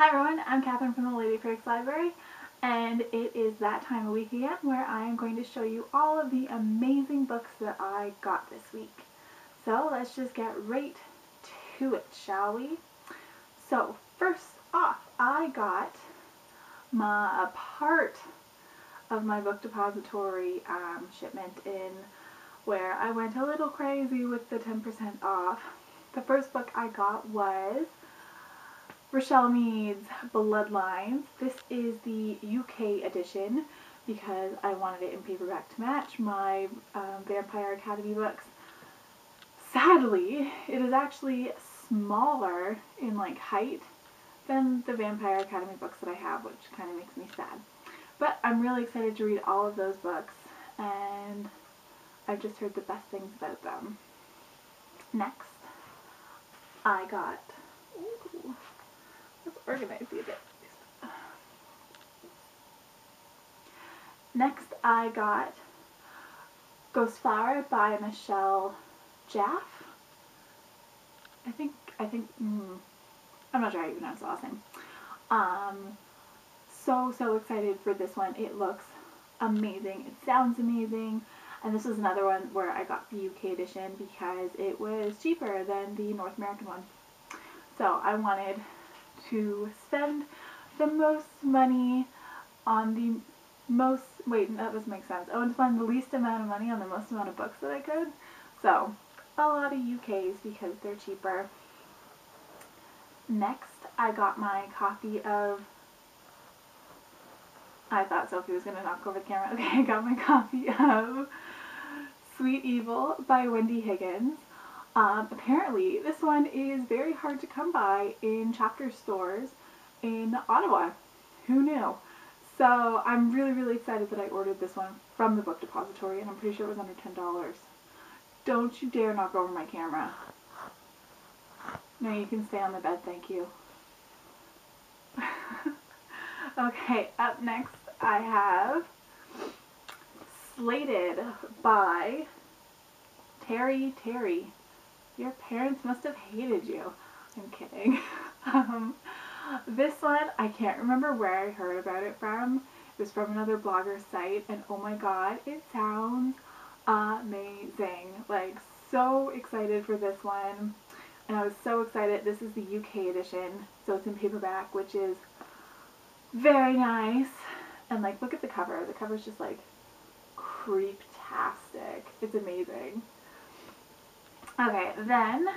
Hi everyone, I'm Catherine from the Lady Critics Library, and it is that time of week again where I am going to show you all of the amazing books that I got this week. So let's just get right to it, shall we? So first off, I got a part of my book depository shipment in where I went a little crazy with the 10% off. The first book I got was Rochelle Mead's Bloodlines. This is the UK edition because I wanted it in paperback to match my Vampire Academy books. Sadly, it is actually smaller in height than the Vampire Academy books that I have, which kind of makes me sad. But I'm really excited to read all of those books, and I've just heard the best things about them. Next, I got... Ooh, let's organize these a bit. Next, I got Ghost Flower by Michelle Jaffe. I'm not sure how you pronounce the last name. So excited for this one. It looks amazing. It sounds amazing. And this is another one where I got the UK edition because it was cheaper than the North American one. So I wanted to spend the most money on the most, wait, that doesn't make sense. I wanted to spend the least amount of money on the most amount of books that I could. So a lot of UKs because they're cheaper. Next, I got my copy of, I thought Sophie was going to knock over the camera. Okay, I got my copy of Sweet Evil by Wendy Higgins. Apparently, this one is very hard to come by in chapter stores in Ottawa. Who knew? So I'm really excited that I ordered this one from the book depository, and I'm pretty sure it was under $10. Don't you dare knock over my camera. No, you can stay on the bed, thank you. Okay, up next I have Slated by Terry. Your parents must have hated you. I'm kidding. This one, I can't remember where I heard about it from. It was from another blogger site, and oh my god, it sounds amazing. Like, so excited for this one. And I was so excited. This is the UK edition, so it's in paperback, which is very nice. And look at the cover. The cover's just creep-tastic. It's amazing. Okay, then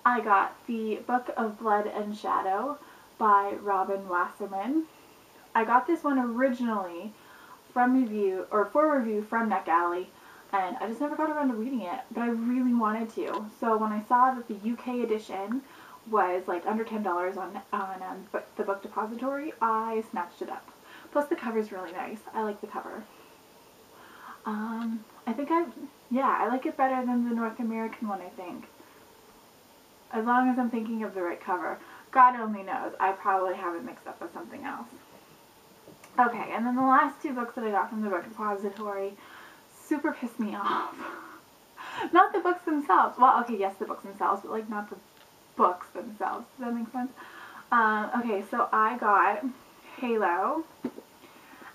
I got the Book of Blood and Shadow by Robin Wasserman. I got this one originally for review from NetGalley, and I just never got around to reading it, but I really wanted to. So when I saw that the UK edition was under $10 on the book depository, I snatched it up. Plus the cover's really nice. I like the cover. I like it better than the North American one, I think. As long as I'm thinking of the right cover. God only knows. I probably have it mixed up with something else. Okay, and then the last two books that I got from the book depository super pissed me off. Not the books themselves. Well, okay, yes, the books themselves, but not the books themselves. Does that make sense? Okay, so I got Halo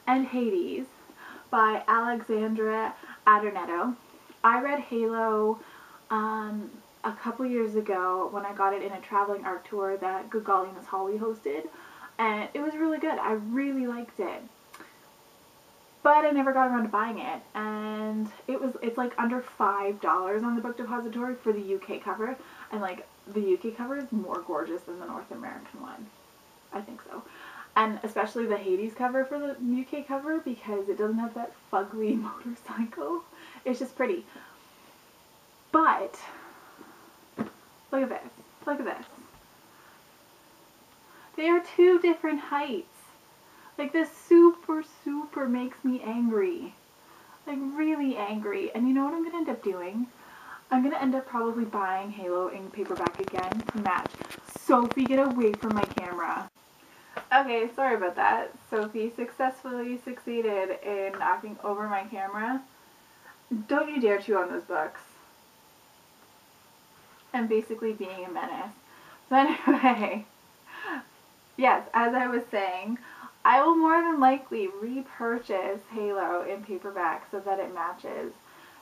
and Hades by Alexandra Adornetto. I read Halo a couple years ago when I got it in a traveling art tour that Good Golly Miss Holly hosted, and it was really good. I really liked it. But I never got around to buying it, and it's under $5 on the book depository for the UK cover, and the UK cover is more gorgeous than the North American one. I think so. And especially the Hades cover for the UK cover, because it doesn't have that fugly motorcycle. It's just pretty. But look at this. Look at this. They are two different heights. This super makes me angry. Really angry. And you know what I'm going to end up doing? I'm going to end up probably buying Halo in paperback again to match. Sophie, get away from my camera. Okay, sorry about that. Sophie successfully succeeded in knocking over my camera. Don't you dare chew on those books. And basically being a menace. So anyway, yes, as I was saying, I will more than likely repurchase Halo in paperback so that it matches.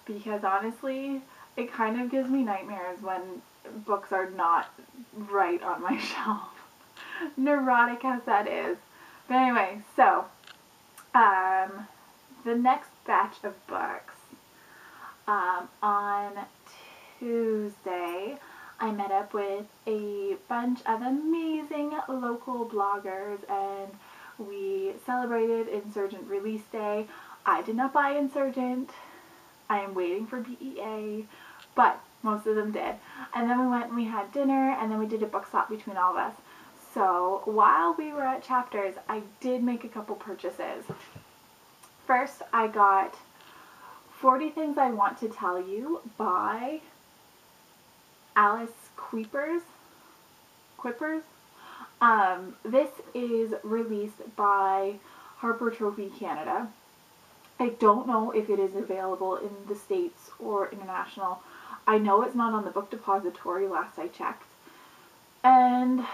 Because honestly, it kind of gives me nightmares when books are not right on my shelf. Neurotic as that is. But anyway, so, the next batch of books, on Tuesday, I met up with a bunch of amazing local bloggers and we celebrated Insurgent Release Day. I did not buy Insurgent. I am waiting for BEA, but most of them did. And then we went and we had dinner and then we did a book swap between all of us. So while we were at Chapters, I did make a couple purchases. First, I got 40 Things I Want to Tell You by Alice Quippers. This is released by Harper Trophy Canada. I don't know if it is available in the States or international. I know it's not on the Book Depository last I checked. And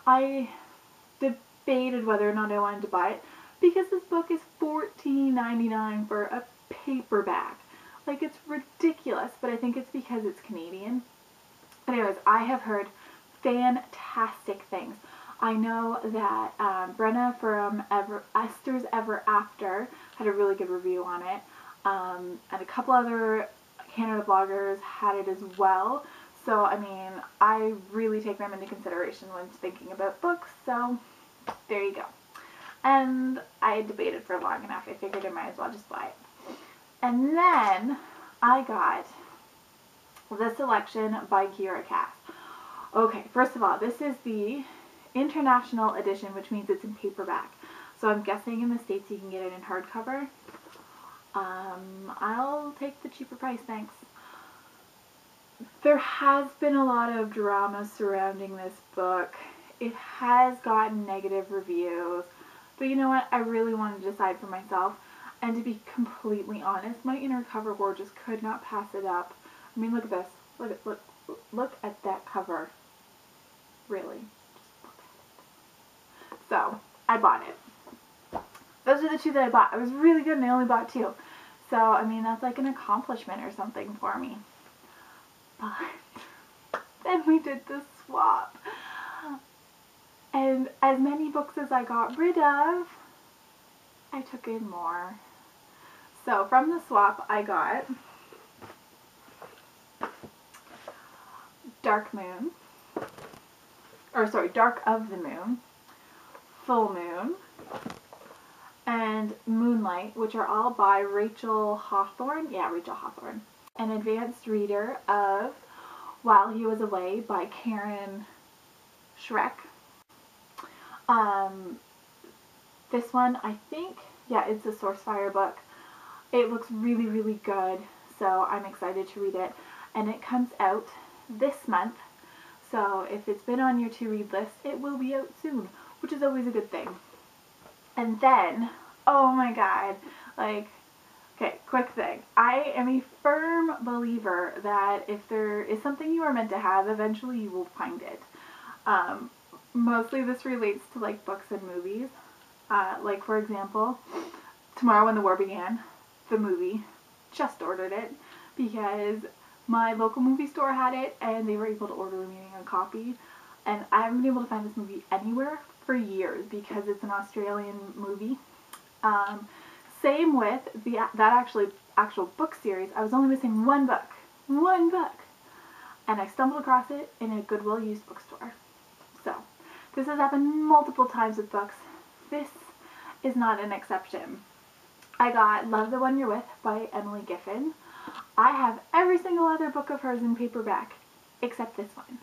I debated whether or not I wanted to buy it because this book is $14.99 for a paperback. Like, it's ridiculous, but I think it's because it's Canadian. But anyways, I have heard fantastic things. I know that Brenna from Esther's Ever After had a really good review on it, and a couple other Canada bloggers had it as well. So, I mean, I really take them into consideration when thinking about books, so there you go. And I debated for long enough, I figured I might as well just buy it. And then I got The Selection by Kira Cass. Okay, first of all, this is the international edition, which means it's in paperback. So I'm guessing in the States you can get it in hardcover. I'll take the cheaper price, thanks. There has been a lot of drama surrounding this book. It has gotten negative reviews. But you know what? I really wanted to decide for myself. And to be completely honest, my inner cover whore just could not pass it up. I mean, look at this. Look at that cover. Really. Just look at it. So, I bought it. Those are the two that I bought. It was really good and I only bought two. So, I mean, that's like an accomplishment or something for me. But then we did the swap. And as many books as I got rid of, I took in more. So from the swap, I got Dark of the Moon, Full Moon, and Moonlight, which are all by Rachel Hawthorne. Yeah, Rachel Hawthorne. An advanced reader of While He Was Away by Karen Schreck. This one, I think, yeah, it's a Sourcefire book. It looks really, really good, so I'm excited to read it. And it comes out this month, so if it's been on your to-read list, it will be out soon, which is always a good thing. And then, oh my god, like, okay, quick thing. I am a firm believer that if there is something you are meant to have, eventually you will find it. Mostly this relates to like books and movies. Like for example, Tomorrow When the War Began, the movie, just ordered it because my local movie store had it and they were able to order me a copy. And I haven't been able to find this movie anywhere for years because it's an Australian movie. Same with that actual book series. I was only missing one book. And I stumbled across it in a Goodwill used bookstore. So, this has happened multiple times with books. This is not an exception. I got Love the One You're With by Emily Giffin. I have every single other book of hers in paperback, except this one.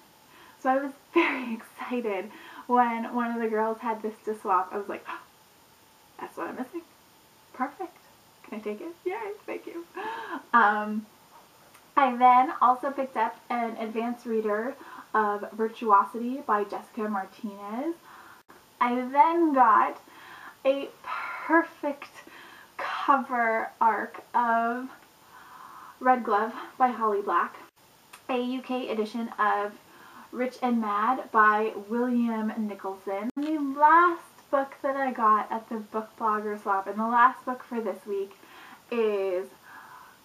So I was very excited when one of the girls had this to swap. I was like, oh, that's what I'm missing. Perfect. Can I take it? Yay, thank you. I then also picked up an advanced reader of Virtuosity by Jessica Martinez. I then got a perfect cover arc of Red Glove by Holly Black, a UK edition of Rich and Mad by William Nicholson. And the last book that I got at the Book Blogger Swap, and the last book for this week, is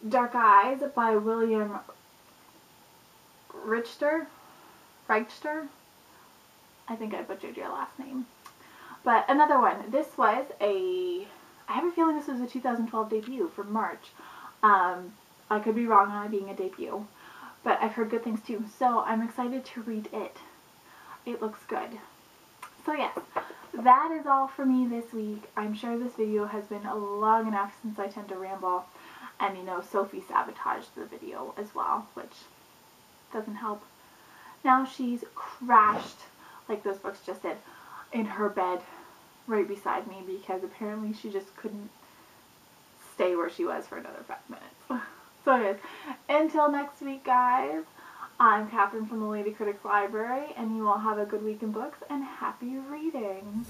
Dark Eyes by William Reichter. I think I butchered your last name. But another one. This was I have a feeling this was a 2012 debut from March. I could be wrong on it being a debut, but I've heard good things too, so I'm excited to read it. It looks good. So yes, that is all for me this week. I'm sure this video has been long enough since I tend to ramble, and you know, Sophie sabotaged the video as well, which doesn't help. Now she's crashed, like those books just did, in her bed right beside me because apparently she just couldn't stay where she was for another 5 minutes. So anyways, until next week, guys, I'm Catherine from the Lady Critics Library, and you all have a good week in books and happy reading.